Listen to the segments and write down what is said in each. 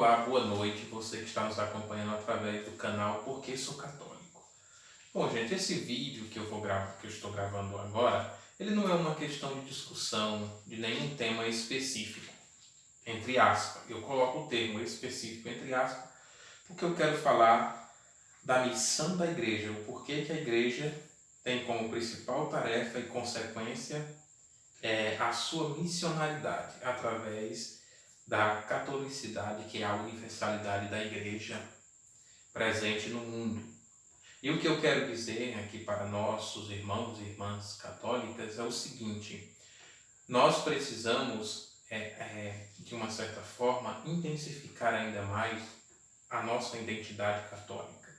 Olá, boa noite, você que está nos acompanhando através do canal Porque Sou Católico. Bom, gente, esse vídeo que eu estou gravando agora, ele não é uma questão de discussão de nenhum tema específico, entre aspas. Eu coloco o termo específico entre aspas, porque eu quero falar da missão da igreja, o porquê que a igreja tem como principal tarefa e consequência a sua missionalidade através da catolicidade, que é a universalidade da igreja presente no mundo. E o que eu quero dizer aqui para nossos irmãos e irmãs católicas é o seguinte: nós precisamos, de uma certa forma, intensificar ainda mais a nossa identidade católica.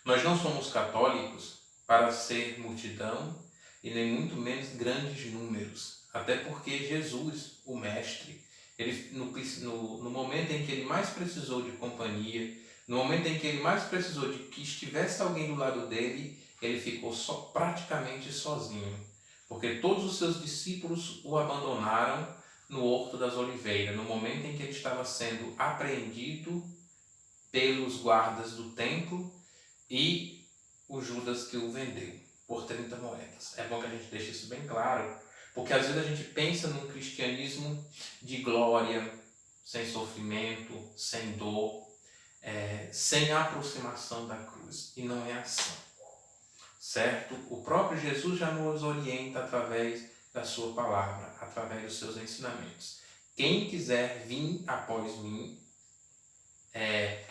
Nós não somos católicos para ser multidão e nem muito menos grandes números, até porque Jesus, o Mestre, ele, no momento em que ele mais precisou de companhia, no momento em que ele mais precisou de que estivesse alguém do lado dele, ele ficou praticamente sozinho, porque todos os seus discípulos o abandonaram no Horto das Oliveiras, no momento em que ele estava sendo apreendido pelos guardas do templo e o Judas que o vendeu por 30 moedas. É bom que a gente deixe isso bem claro, porque às vezes a gente pensa num cristianismo de glória, sem sofrimento, sem dor, sem aproximação da cruz. E não é assim, certo? O próprio Jesus já nos orienta através da sua palavra, através dos seus ensinamentos. Quem quiser vir após mim,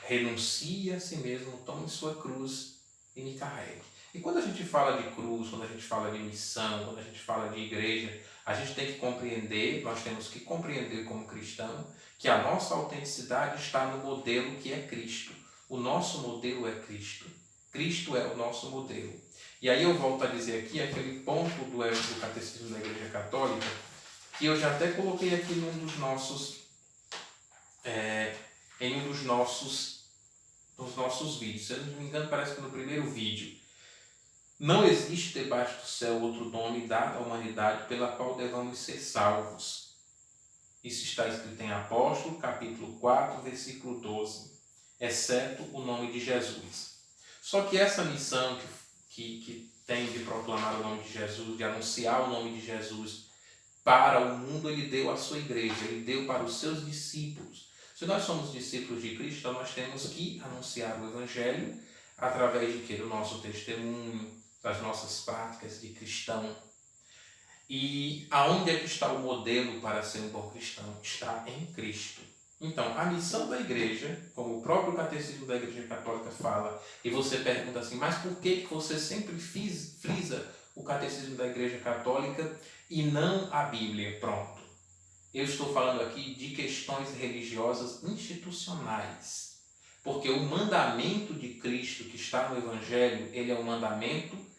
renuncie a si mesmo, tome sua cruz e me carregue. E quando a gente fala de cruz, quando a gente fala de missão, quando a gente fala de igreja, a gente tem que compreender, nós temos que compreender como cristão, que a nossa autenticidade está no modelo que é Cristo. O nosso modelo é Cristo. Cristo é o nosso modelo. E aí eu volto a dizer aqui aquele ponto do Catecismo da Igreja Católica, que eu já até coloquei aqui em um dos nossos vídeos. Se eu não me engano, parece que no primeiro vídeo. Não existe debaixo do céu outro nome dado à humanidade pela qual devamos ser salvos. Isso está escrito em Apóstolo, capítulo 4, versículo 12. Exceto o nome de Jesus. Só que essa missão que tem de proclamar o nome de Jesus, de anunciar o nome de Jesus para o mundo, ele deu à sua igreja, ele deu para os seus discípulos. Se nós somos discípulos de Cristo, então nós temos que anunciar o Evangelho através de quê? Do nosso testemunho, das nossas práticas de cristão. E aonde é que está o modelo para ser um bom cristão? Está em Cristo. Então, a missão da igreja, como o próprio Catecismo da Igreja Católica fala, e você pergunta assim, mas por que você sempre frisa o Catecismo da Igreja Católica e não a Bíblia? Pronto. Eu estou falando aqui de questões religiosas institucionais. Porque o mandamento de Cristo que está no Evangelho, ele é um mandamento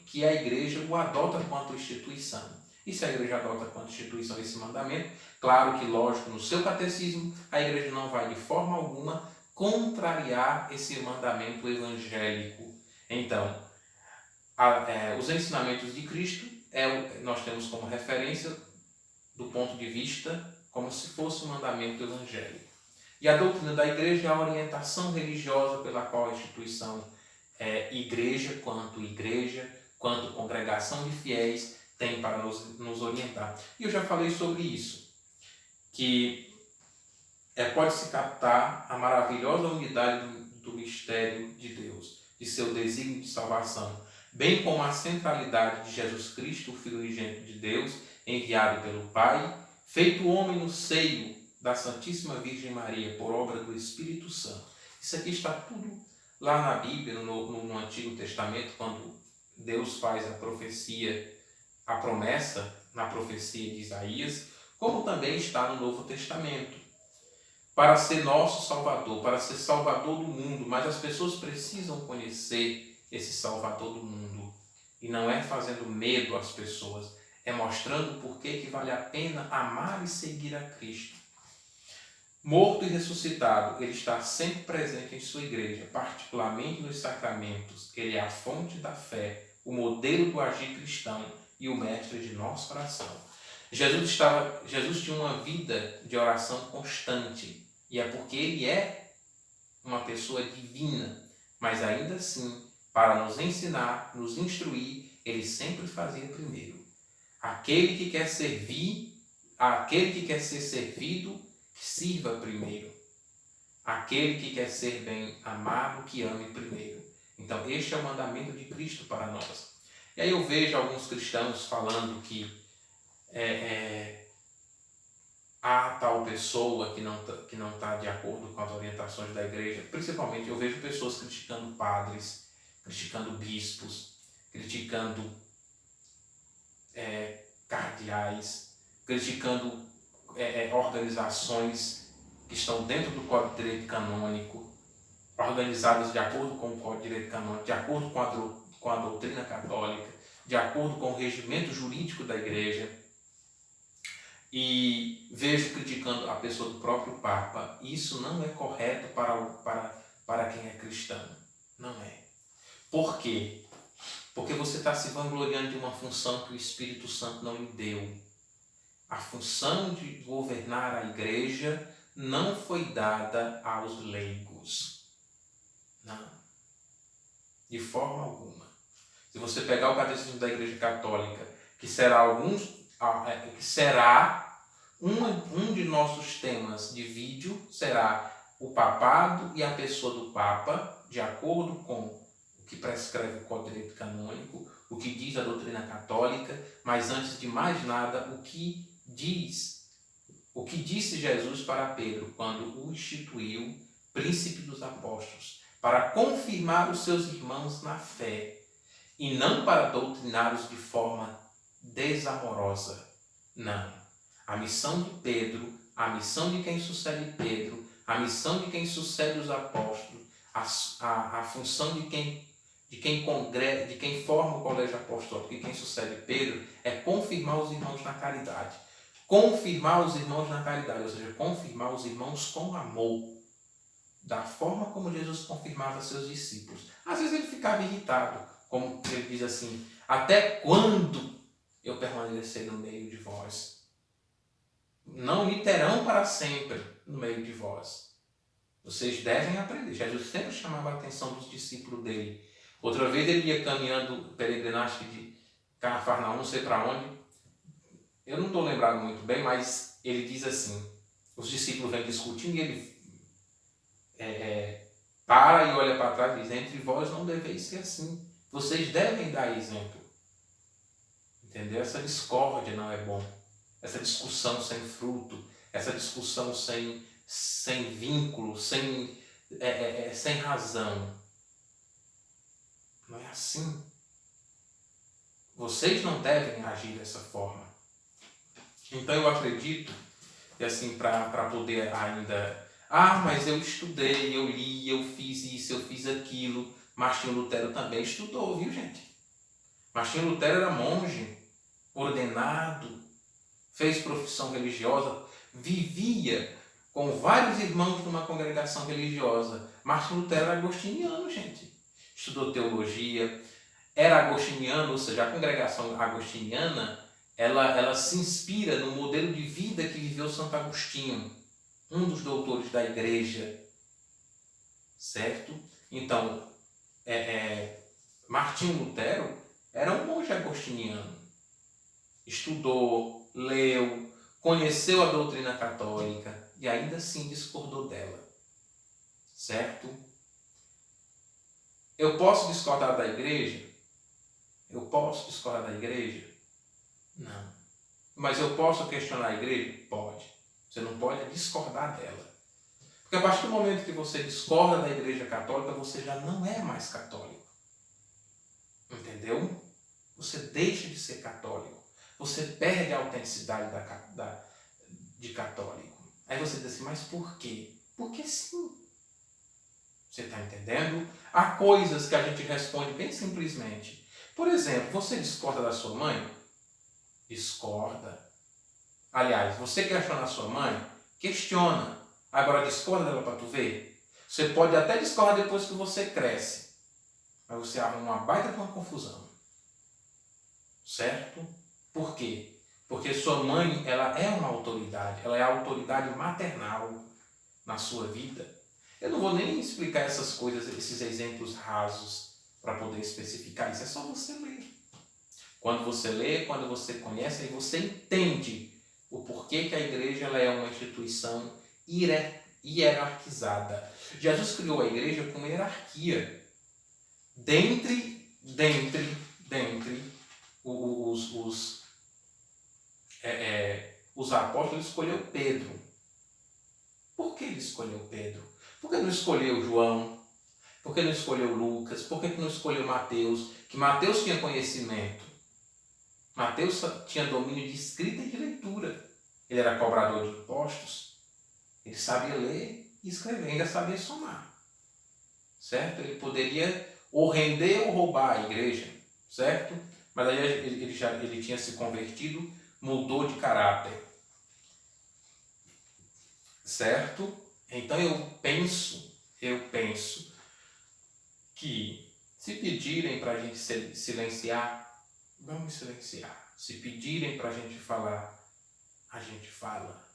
que a igreja o adota quanto instituição. E se a igreja adota quanto instituição esse mandamento, claro que, lógico, no seu catecismo, a igreja não vai de forma alguma contrariar esse mandamento evangélico. Então, os ensinamentos de Cristo nós temos como referência do ponto de vista como se fosse um mandamento evangélico. E a doutrina da igreja é a orientação religiosa pela qual a instituição igreja, quanto congregação de fiéis, tem para nos orientar. E eu já falei sobre isso, que pode-se captar a maravilhosa unidade do mistério de Deus, de seu desígnio de salvação, bem como a centralidade de Jesus Cristo, o Filho unigênito de Deus, enviado pelo Pai, feito homem no seio da Santíssima Virgem Maria, por obra do Espírito Santo. Isso aqui está tudo lá na Bíblia, no Antigo Testamento, quando Deus faz a profecia, a promessa na profecia de Isaías, como também está no Novo Testamento. Para ser nosso Salvador, para ser Salvador do mundo, mas as pessoas precisam conhecer esse Salvador do mundo. E não é fazendo medo às pessoas, é mostrando por que vale a pena amar e seguir a Cristo. Morto e ressuscitado, ele está sempre presente em sua igreja, particularmente nos sacramentos. Ele é a fonte da fé, o modelo do agir cristão e o mestre de nosso coração. Jesus tinha uma vida de oração constante. E é porque ele é uma pessoa divina. Mas ainda assim, para nos ensinar, nos instruir, ele sempre fazia primeiro. Aquele que quer servir, aquele que quer ser servido, sirva primeiro. Aquele que quer ser bem amado, que ame primeiro. Então, este é o mandamento de Cristo para nós. E aí eu vejo alguns cristãos falando que há tal pessoa que não tá de acordo com as orientações da igreja. Principalmente eu vejo pessoas criticando padres, criticando bispos, criticando cardeais, criticando organizações que estão dentro do Código de Direito Canônico, organizadas de acordo com o Código de Direito Canônico, de acordo com a doutrina católica, de acordo com o regimento jurídico da igreja. E vejo criticando a pessoa do próprio Papa. Isso não é correto para quem é cristão. Não é. Por quê? Porque você está se vangloriando de uma função que o Espírito Santo não lhe deu. A função de governar a igreja não foi dada aos leigos. Não. De forma alguma. Se você pegar o Catecismo da Igreja Católica, que será um de nossos temas de vídeo, será o papado e a pessoa do Papa, de acordo com o que prescreve o Código de Direito Canônico, o que diz a doutrina católica, mas antes de mais nada, o que disse Jesus para Pedro quando o instituiu príncipe dos apóstolos, para confirmar os seus irmãos na fé e não para doutriná-los de forma desamorosa. Não. A missão de Pedro, a missão de quem sucede Pedro, a missão de quem sucede os apóstolos, a função de quem forma o colégio apostólico e quem sucede Pedro é confirmar os irmãos na caridade. Confirmar os irmãos na caridade, ou seja, confirmar os irmãos com amor, da forma como Jesus confirmava seus discípulos. Às vezes ele ficava irritado, como ele diz assim: até quando eu permanecer no meio de vós? Não me terão para sempre no meio de vós. Vocês devem aprender. Jesus sempre chamava a atenção dos discípulos dele. Outra vez ele ia caminhando peregrinagem de Cafarnaum, não sei para onde. Eu não estou lembrado muito bem, mas ele diz assim, os discípulos vêm discutindo e ele para e olha para trás e diz: entre vós não deveis ser assim. Vocês devem dar exemplo. Entendeu? Essa discórdia não é bom. Essa discussão sem fruto, essa discussão sem vínculo, sem razão. Não é assim. Vocês não devem agir dessa forma. Então eu acredito, e assim, para poder ainda... mas eu estudei, eu li, eu fiz isso, eu fiz aquilo. Martinho Lutero também estudou, viu, gente? Martinho Lutero era monge, ordenado, fez profissão religiosa, vivia com vários irmãos numa congregação religiosa. Martinho Lutero era agostiniano, gente. Estudou teologia, era agostiniano, ou seja, a congregação agostiniana, ela se inspira no modelo de vida que viveu Santo Agostinho, um dos doutores da igreja, certo? Então, Martinho Lutero era um monge agostiniano. Estudou, leu, conheceu a doutrina católica e ainda assim discordou dela, certo? Eu posso discordar da igreja? Eu posso discordar da igreja? Não. Mas eu posso questionar a igreja? Pode. Você não pode discordar dela. Porque a partir do momento que você discorda da igreja católica, você já não é mais católico. Entendeu? Você deixa de ser católico. Você perde a autenticidade de católico. Aí você diz assim: mas por quê? Porque sim. Você está entendendo? Há coisas que a gente responde bem simplesmente. Por exemplo, você discorda da sua mãe? Discorda. Aliás, você questiona a sua mãe? Questiona. Agora discorda dela para tu ver? Você pode até discordar depois que você cresce. Mas você arruma uma baita de uma confusão. Certo? Por quê? Porque sua mãe, ela é uma autoridade, ela é a autoridade maternal na sua vida. Eu não vou nem explicar essas coisas, esses exemplos rasos, para poder especificar isso. É só você ler. Quando você lê, quando você conhece, aí você entende o porquê que a igreja ela é uma instituição hierarquizada. Jesus criou a igreja com hierarquia. Dentre os apóstolos, ele escolheu Pedro. Por que ele escolheu Pedro? Por que não escolheu João? Por que não escolheu Lucas? Por que não escolheu Mateus? Que Mateus tinha conhecimento. Mateus tinha domínio de escrita e de leitura. Ele era cobrador de impostos. Ele sabia ler e escrever, ainda sabia somar. Certo? Ele poderia ou render ou roubar a igreja. Certo? Mas aí ele tinha se convertido, mudou de caráter. Certo? Então eu penso que se pedirem para a gente silenciar, vamos silenciar. Se pedirem para a gente falar, a gente fala.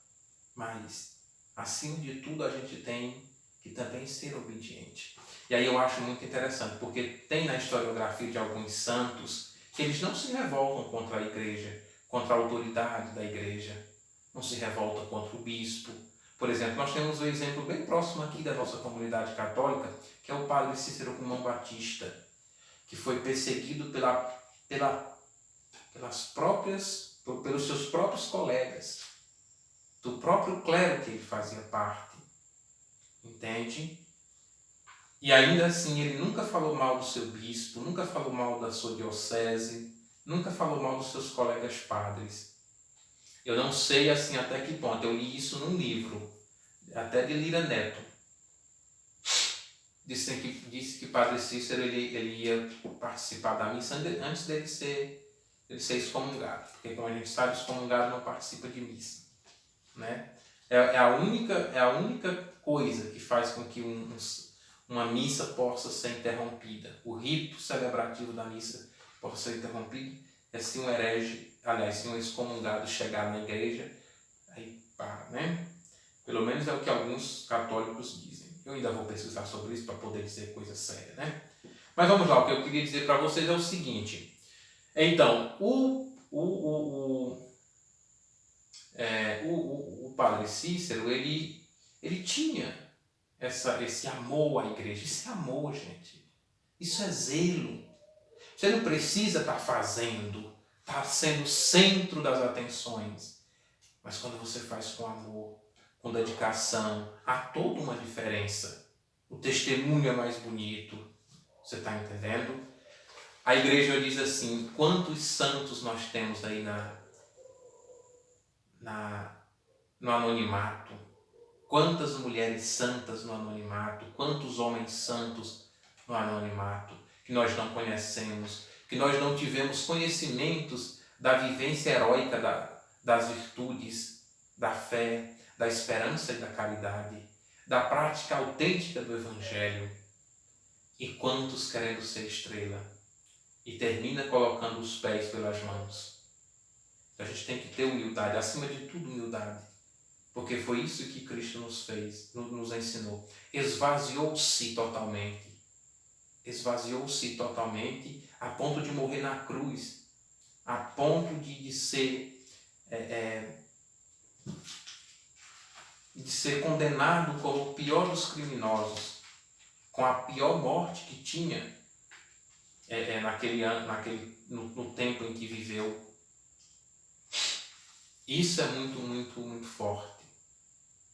Mas, acima de tudo, a gente tem que também ser obediente. E aí eu acho muito interessante, porque tem na historiografia de alguns santos que eles não se revoltam contra a igreja, contra a autoridade da igreja, não se revoltam contra o bispo. Por exemplo, nós temos um exemplo bem próximo aqui da nossa comunidade católica, que é o padre Cícero Guzmão Batista, que foi perseguido pelos seus próprios colegas, do próprio clero que ele fazia parte. Entende? E ainda assim ele nunca falou mal do seu bispo, nunca falou mal da sua diocese, nunca falou mal dos seus colegas padres. Eu não sei assim até que ponto, eu li isso num livro, até de Lira Neto. Disse que Padre Cícero ele ia participar da missa antes dele ser excomungado, porque como a gente sabe, excomungado não participa de missa, né? É a única coisa que faz com que uma missa possa ser interrompida. O rito celebrativo da missa possa ser interrompido é se um herege, aliás, se um excomungado chegar na igreja, aí para, né? Pelo menos é o que alguns católicos dizem. Eu ainda vou pesquisar sobre isso para poder dizer coisa séria, né? Mas vamos lá, o que eu queria dizer para vocês é o seguinte. Então, o padre Cícero, ele tinha esse amor à igreja. Isso é amor, gente. Isso é zelo. Você não precisa estar fazendo, estar sendo o centro das atenções. Mas quando você faz com amor, com dedicação, há toda uma diferença. O testemunho é mais bonito. Você está entendendo? A igreja diz assim, quantos santos nós temos aí no anonimato? Quantas mulheres santas no anonimato? Quantos homens santos no anonimato? Que nós não conhecemos, que nós não tivemos conhecimentos da vivência heróica das virtudes, da fé, da esperança e da caridade, da prática autêntica do Evangelho. E quantos querendo ser estrela? E termina colocando os pés pelas mãos. Então a gente tem que ter humildade, acima de tudo humildade. Porque foi isso que Cristo nos fez, nos ensinou. Esvaziou-se totalmente. Esvaziou-se totalmente a ponto de morrer na cruz. A ponto de ser condenado como o pior dos criminosos. Com a pior morte que tinha no tempo em que viveu. Isso é muito, muito, muito forte.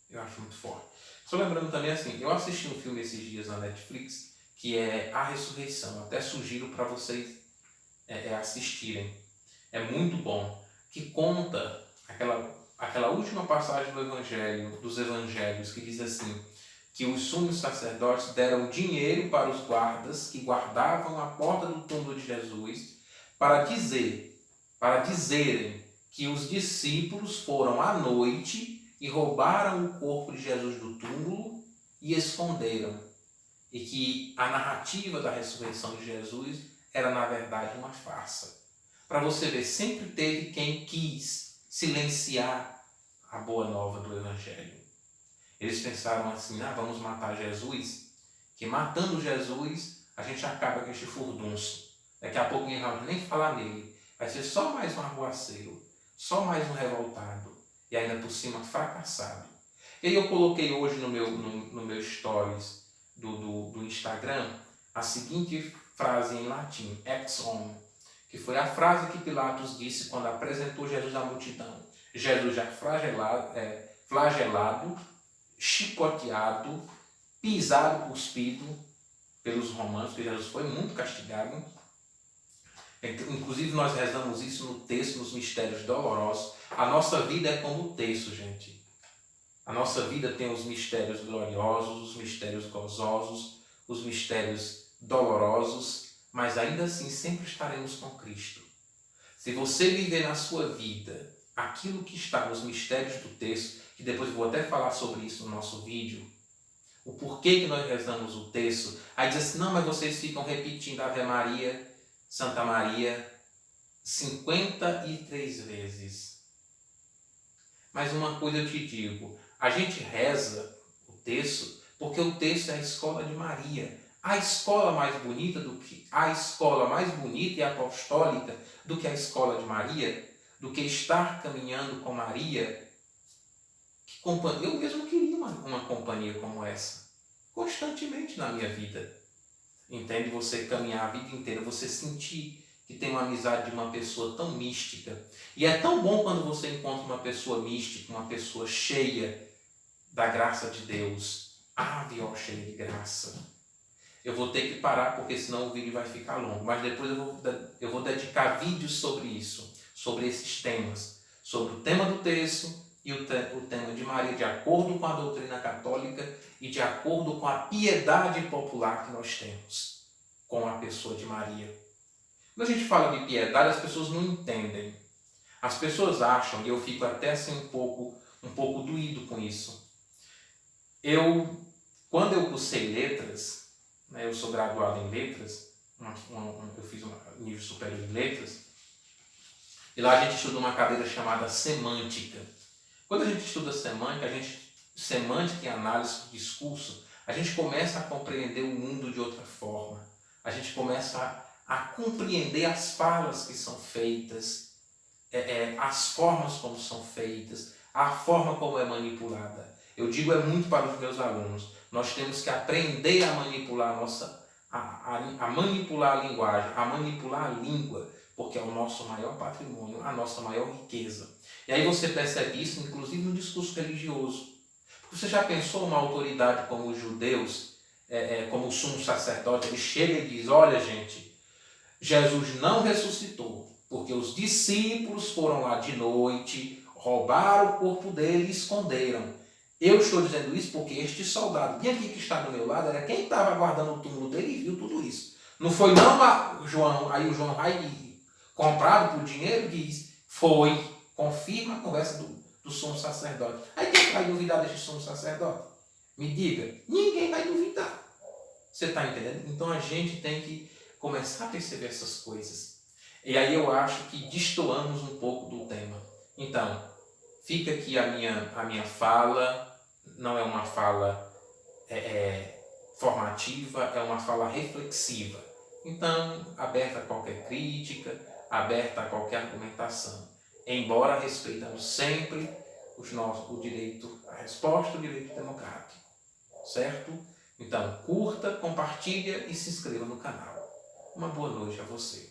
Eu acho muito forte. Só lembrando também assim, eu assisti um filme esses dias na Netflix, que é A Ressurreição. Até sugiro para vocês assistirem. É muito bom. Que conta aquela última passagem dos evangelhos, que diz assim, que os sumos sacerdotes deram dinheiro para os guardas que guardavam a porta do túmulo de Jesus para dizerem que os discípulos foram à noite e roubaram o corpo de Jesus do túmulo e esconderam. E que a narrativa da ressurreição de Jesus era, na verdade, uma farsa. Para você ver, sempre teve quem quis silenciar a boa nova do Evangelho. Eles pensaram assim, vamos matar Jesus, que matando Jesus a gente acaba com este furdunço. Daqui a pouco ninguém vai nem falar nele. Vai ser só mais um arruaceiro, só mais um revoltado e ainda por cima fracassado. E aí eu coloquei hoje no meu stories do Instagram a seguinte frase em latim, ex homo, que foi a frase que Pilatos disse quando apresentou Jesus à multidão. Jesus já flagelado, chicoteado, pisado, cuspido pelos romanos, porque Jesus foi muito castigado. Inclusive nós rezamos isso no texto, nos mistérios dolorosos. A nossa vida é como o texto, gente. A nossa vida tem os mistérios gloriosos, os mistérios gozosos, os mistérios dolorosos, mas ainda assim sempre estaremos com Cristo. Se você viver na sua vida aquilo que está nos mistérios do texto, que depois eu vou até falar sobre isso no nosso vídeo, o porquê que nós rezamos o texto, aí diz assim, não, mas vocês ficam repetindo Ave Maria, Santa Maria, 53 vezes. Mas uma coisa eu te digo, a gente reza o texto porque o texto é a escola de Maria. A escola mais bonita e apostólica do que a escola de Maria, do que estar caminhando com Maria. Eu mesmo queria uma companhia como essa, constantemente na minha vida. Entende? Você caminhar a vida inteira, você sentir que tem uma amizade de uma pessoa tão mística. E é tão bom quando você encontra uma pessoa mística, uma pessoa cheia da graça de Deus. Ave, ó, cheia de graça. Eu vou ter que parar porque senão o vídeo vai ficar longo. Mas depois eu vou dedicar vídeos sobre isso, sobre esses temas. Sobre o tema do texto e o tema de Maria, de acordo com a doutrina católica e de acordo com a piedade popular que nós temos com a pessoa de Maria. Quando a gente fala de piedade, as pessoas não entendem. As pessoas acham, e eu fico até assim um pouco doído com isso. Quando eu cursei letras, né, eu sou graduado em letras, eu fiz um nível superior em letras, e lá a gente estuda uma cadeira chamada semântica. Quando a gente estuda semântica e análise do discurso, a gente começa a compreender o mundo de outra forma. A gente começa a compreender as falas que são feitas, as formas como são feitas, a forma como é manipulada. Eu digo muito para os meus alunos, nós temos que aprender a manipular a manipular a linguagem, a manipular a língua, porque é o nosso maior patrimônio, a nossa maior riqueza. E aí você percebe isso, inclusive, no discurso religioso. Porque você já pensou uma autoridade como os judeus, como o sumo sacerdote, ele chega e diz, olha gente, Jesus não ressuscitou, porque os discípulos foram lá de noite, roubaram o corpo dele e esconderam. Eu estou dizendo isso porque este soldado, bem aqui que está do meu lado, era quem estava guardando o túmulo dele e viu tudo isso. Não foi não João, aí o João vai comprado por dinheiro diz, foi, confirma a conversa do sumo sacerdote. Aí quem vai duvidar deste sumo sacerdote? Me diga, ninguém vai duvidar. Você está entendendo? Então a gente tem que começar a perceber essas coisas. E aí eu acho que destoamos um pouco do tema. Então, fica aqui a minha fala, não é uma fala formativa, é uma fala reflexiva. Então, aberta a qualquer crítica, aberta a qualquer argumentação. Embora respeitando sempre o direito à resposta, o direito democrático. Certo? Então, curta, compartilha e se inscreva no canal. Uma boa noite a você.